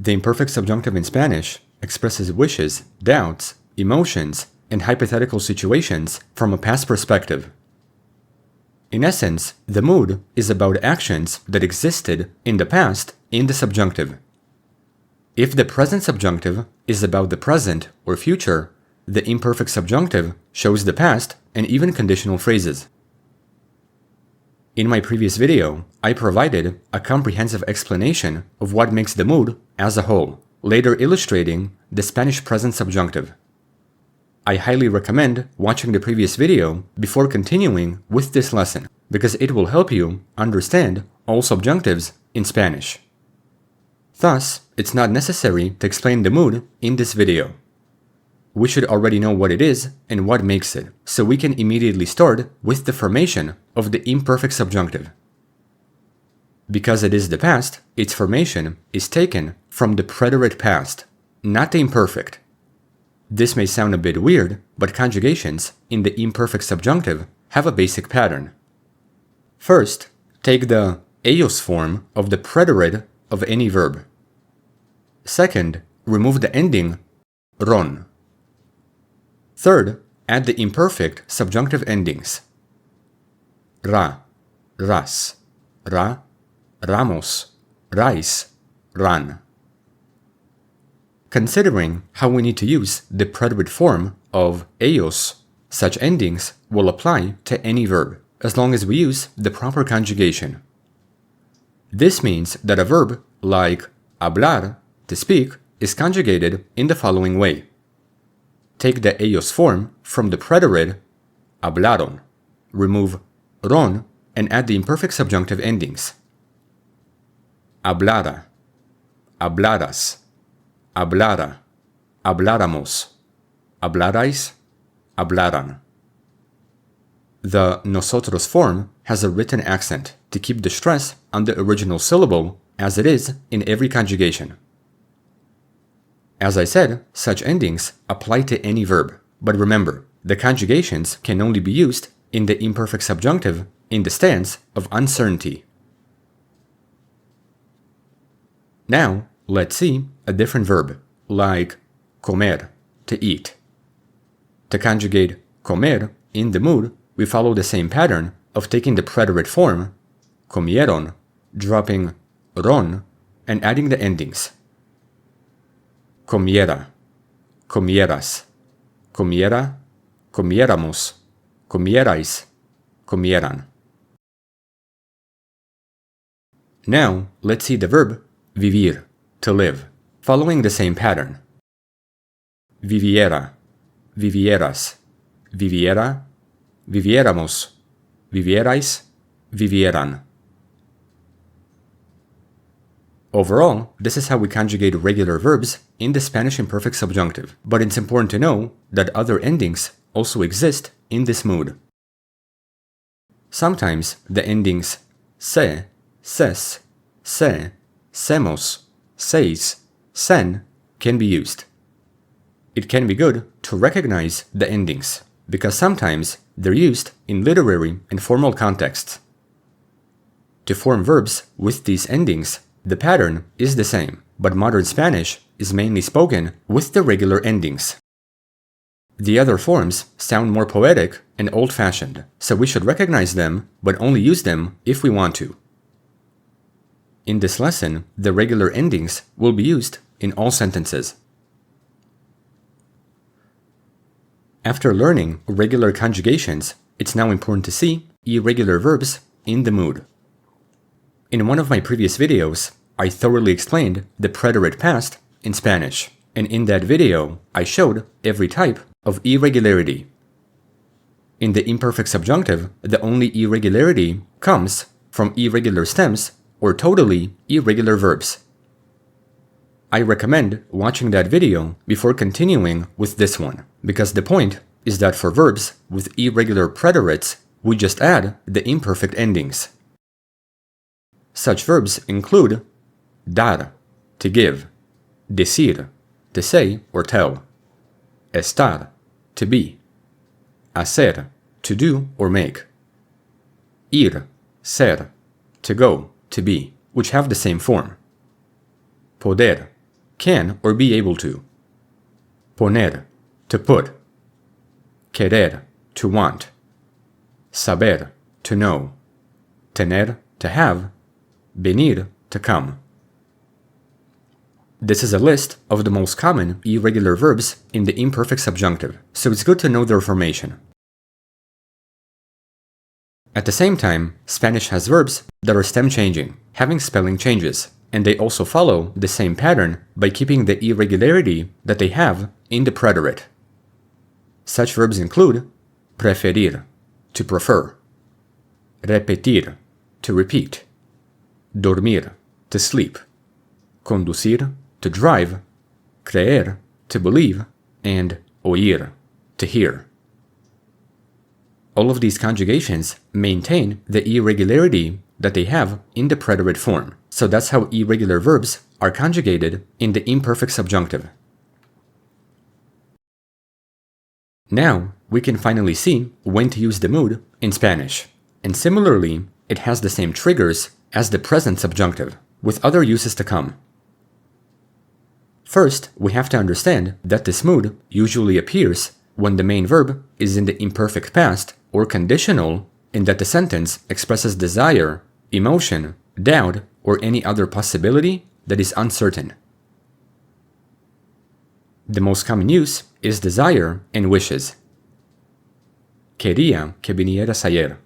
The imperfect subjunctive in Spanish expresses wishes, doubts, emotions, and hypothetical situations from a past perspective. In essence, the mood is about actions that existed in the past in the subjunctive. If the present subjunctive is about the present or future, the imperfect subjunctive shows the past and even conditional phrases. In my previous video, I provided a comprehensive explanation of what makes the mood as a whole, later illustrating the Spanish present subjunctive. I highly recommend watching the previous video before continuing with this lesson, because it will help you understand all subjunctives in Spanish. Thus, it's not necessary to explain the mood in this video. We should already know what it is and what makes it, so we can immediately start with the formation of the imperfect subjunctive. Because it is the past, its formation is taken from the preterite past, not the imperfect. This may sound a bit weird, but conjugations in the imperfect subjunctive have a basic pattern. First, take the ellos form of the preterite of any verb. Second, remove the ending ron. Third, add the imperfect subjunctive endings ra, ras, ra, ramos, rais, ran. Considering how we need to use the preterite form of ellos, such endings will apply to any verb, as long as we use the proper conjugation. This means that a verb like hablar, to speak, is conjugated in the following way. Take the ellos form from the preterite hablaron, remove ron, and add the imperfect subjunctive endings. Hablara, hablaras, hablara, habláramos, hablarais, hablaran. The nosotros form has a written accent to keep the stress on the original syllable, as it is in every conjugation. As I said, such endings apply to any verb, but remember, the conjugations can only be used in the imperfect subjunctive in the stance of uncertainty. Now, let's see a different verb, like comer, to eat. To conjugate comer in the mood, we follow the same pattern of taking the preterite form, comieron, dropping ron, and adding the endings. Comiera, comieras, comiera, comiéramos, comierais, comieran. Now, let's see the verb vivir, to live, following the same pattern. Viviera, vivieras, viviera, viviéramos, vivierais, vivieran. Overall, this is how we conjugate regular verbs in the Spanish imperfect subjunctive, but it's important to know that other endings also exist in this mood. Sometimes the endings se, ses, se, semos, seis, sen can be used. It can be good to recognize the endings, because sometimes they're used in literary and formal contexts. To form verbs with these endings, the pattern is the same, but modern Spanish is mainly spoken with the regular endings. The other forms sound more poetic and old-fashioned, so we should recognize them, but only use them if we want to. In this lesson, the regular endings will be used in all sentences. After learning regular conjugations, it's now important to see irregular verbs in the mood. In one of my previous videos, I thoroughly explained the preterite past in Spanish, and in that video, I showed every type of irregularity. In the imperfect subjunctive, the only irregularity comes from irregular stems or totally irregular verbs. I recommend watching that video before continuing with this one, because the point is that for verbs with irregular preterites, we just add the imperfect endings. Such verbs include dar, to give, decir, to say or tell, estar, to be, hacer, to do or make, ir, ser, to go, to be, which have the same form, poder, can or be able to. Poner, to put. Querer, to want. Saber, to know. Tener, to have. Venir, to come. This is a list of the most common irregular verbs in the imperfect subjunctive, so it's good to know their formation. At the same time, Spanish has verbs that are stem changing, having spelling changes, and they also follow the same pattern by keeping the irregularity that they have in the preterite. Such verbs include preferir, to prefer, repetir, to repeat, dormir, to sleep, conducir, to drive, creer, to believe, and oír, to hear. All of these conjugations maintain the irregularity that they have in the preterite form, so that's how irregular verbs are conjugated in the imperfect subjunctive. Now, we can finally see when to use the mood in Spanish, and similarly, it has the same triggers as the present subjunctive, with other uses to come. First, we have to understand that this mood usually appears when the main verb is in the imperfect past or conditional, and that the sentence expresses desire, emotion, doubt, or any other possibility that is uncertain. The most common use is desire and wishes. Quería que vinieras ayer.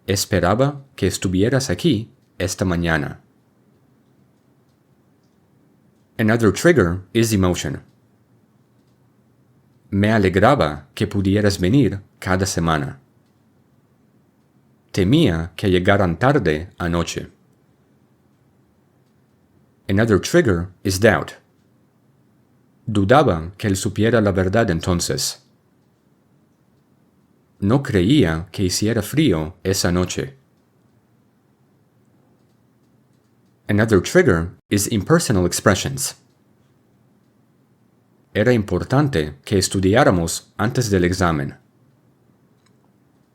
Esperaba que estuvieras aquí esta mañana. Another trigger is emotion. Me alegraba que pudieras venir cada semana. Temía que llegaran tarde anoche. Another trigger is doubt. Dudaba que él supiera la verdad entonces. No creía que hiciera frío esa noche. Another trigger is impersonal expressions. Era importante que estudiáramos antes del examen.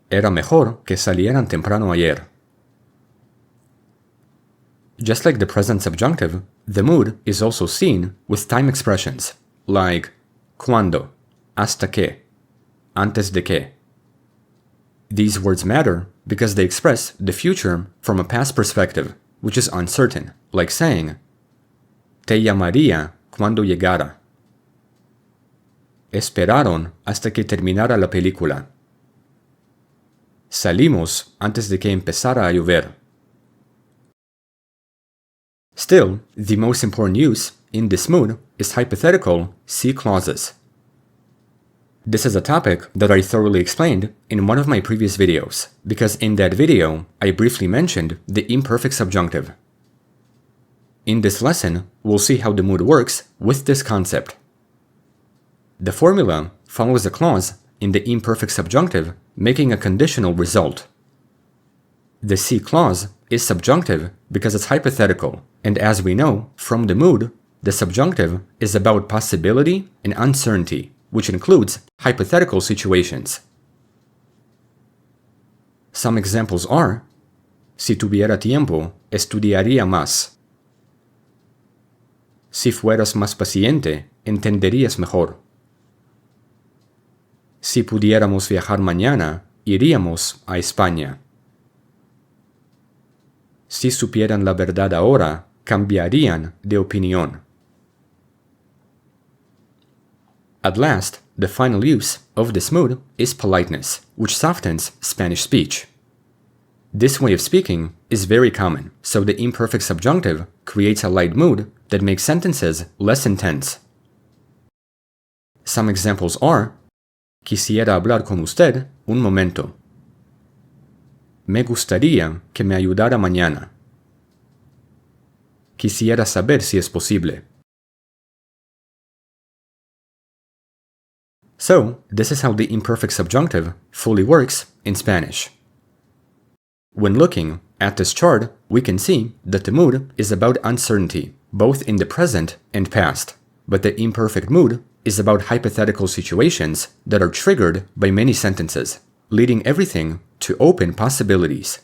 Era mejor que salieran temprano ayer. Just like the present subjunctive, the mood is also seen with time expressions, like cuando, hasta que, antes de que. These words matter because they express the future from a past perspective, which is uncertain, like saying, te llamaría cuando llegara. Esperaron hasta que terminara la película. Salimos antes de que empezara a llover. Still, the most important use in this mood is hypothetical C clauses. This is a topic that I thoroughly explained in one of my previous videos, because in that video, I briefly mentioned the imperfect subjunctive. In this lesson, we'll see how the mood works with this concept. The formula follows a clause in the imperfect subjunctive, making a conditional result. The C clause is subjunctive because it's hypothetical, and as we know from the mood, the subjunctive is about possibility and uncertainty, which includes hypothetical situations. Some examples are, si tuviera tiempo, estudiaría más. Si fueras más paciente, entenderías mejor. Si pudiéramos viajar mañana, iríamos a España. Si supieran la verdad ahora, cambiarían de opinión. At last, the final use of this mood is politeness, which softens Spanish speech. This way of speaking is very common, so the imperfect subjunctive creates a light mood that makes sentences less intense. Some examples are, quisiera hablar con usted un momento. Me gustaría que me ayudara mañana. Quisiera saber si es posible. So, this is how the imperfect subjunctive fully works in Spanish. When looking at this chart, we can see that the mood is about uncertainty, both in the present and past, but the imperfect mood is about hypothetical situations that are triggered by many sentences, leading everything to open possibilities.